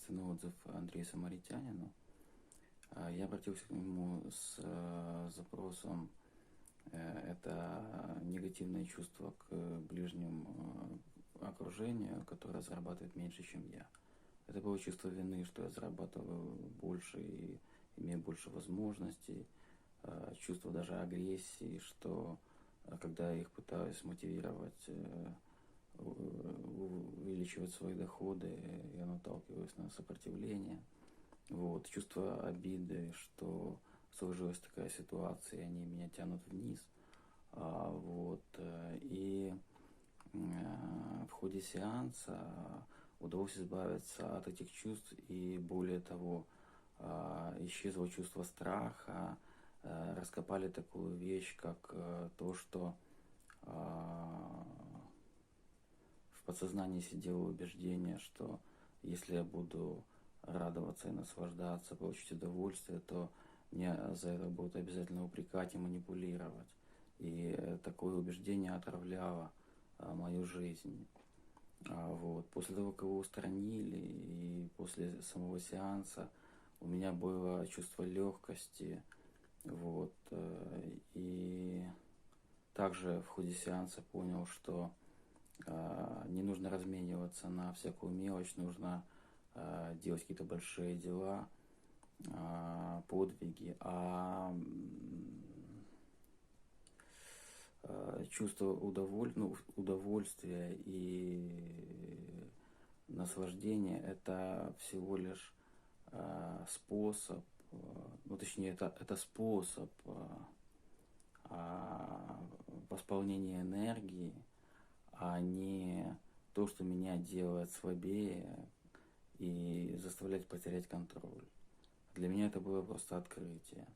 божественный отзыв Андрею Самаритянину. Я обратился к нему с запросом это негативное чувство к ближнему окружению, которое зарабатывает меньше, чем я. Это было чувство вины, что я зарабатываю больше и имею больше возможностей, чувство даже агрессии, что когда я их пытаюсь мотивировать, увеличивать свои доходы, я наталкиваюсь на сопротивление. Вот. Чувство обиды, что сложилась такая ситуация, и они меня тянут вниз. Вот. И в ходе сеанса удалось избавиться от этих чувств, и более того, исчезло чувство страха, раскопали такую вещь, как то, что в подсознании сидело убеждение, что если я буду радоваться и наслаждаться, получить удовольствие, то меня за это будут обязательно упрекать и манипулировать. И такое убеждение отравляло мою жизнь. Вот. После того, как его устранили, и после самого сеанса у меня было чувство легкости. Вот. И также в ходе сеанса понял, что не нужно размениваться на всякую мелочь, нужно делать какие-то большие дела, подвиги, чувство удовольствия и наслаждения – это всего лишь способ, точнее, это способ восполнения энергии, а не то, что меня делает слабее и заставляет потерять контроль. Для меня это было просто открытие.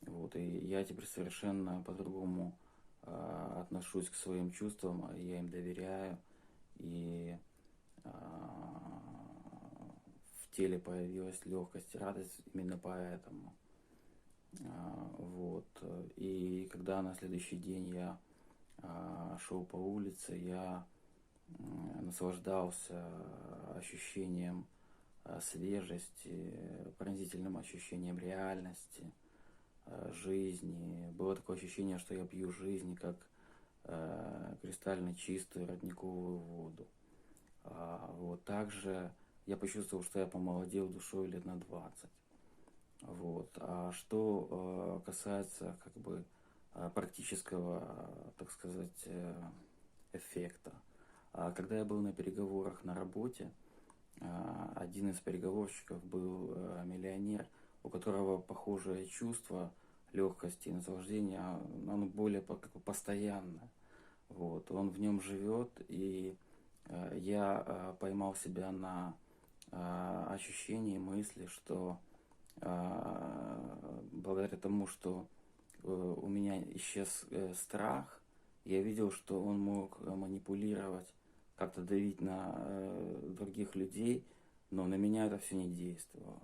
Вот. И я теперь совершенно по-другому отношусь к своим чувствам, я им доверяю, и в теле появилась легкость, радость именно поэтому. Вот. И когда на следующий день я шел по улице, я наслаждался ощущением свежести, пронзительным ощущением реальности, жизни. Было такое ощущение, что я пью жизнь, как кристально чистую родниковую воду. Вот. Также я почувствовал, что я помолодел душой лет на 20. Вот. А что касается практического, так сказать, эффекта. Когда я был на переговорах на работе, один из переговорщиков был миллионер, у которого похожее чувство легкости и наслаждения, оно более постоянное. Вот. Он в нем живет, и я поймал себя на ощущении, мысли, что благодаря тому, что у меня исчез страх, я видел, что он мог манипулировать, как-то давить на других людей, но на меня это все не действовало.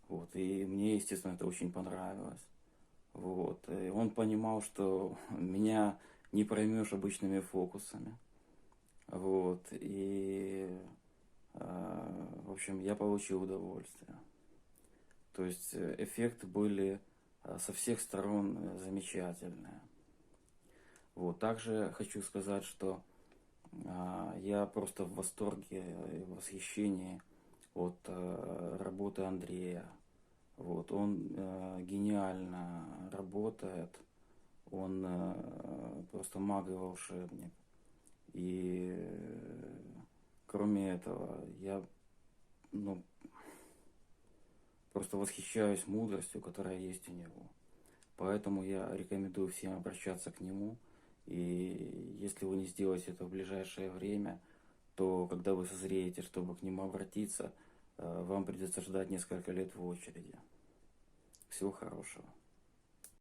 Вот. И мне, естественно, это очень понравилось. Вот. И он понимал, что меня не проймешь обычными фокусами. Вот. И, в общем, я получил удовольствие. То есть эффекты были со всех сторон замечательные. Вот. Также хочу сказать, что я просто в восторге и в восхищении от работы Андрея. Вот. Он гениально работает, он просто маг и волшебник. И кроме этого, я просто восхищаюсь мудростью, которая есть у него. Поэтому я рекомендую всем обращаться к нему. И если вы не сделаете это в ближайшее время, то когда вы созреете, чтобы к нему обратиться, вам придется ждать несколько лет в очереди. Всего хорошего.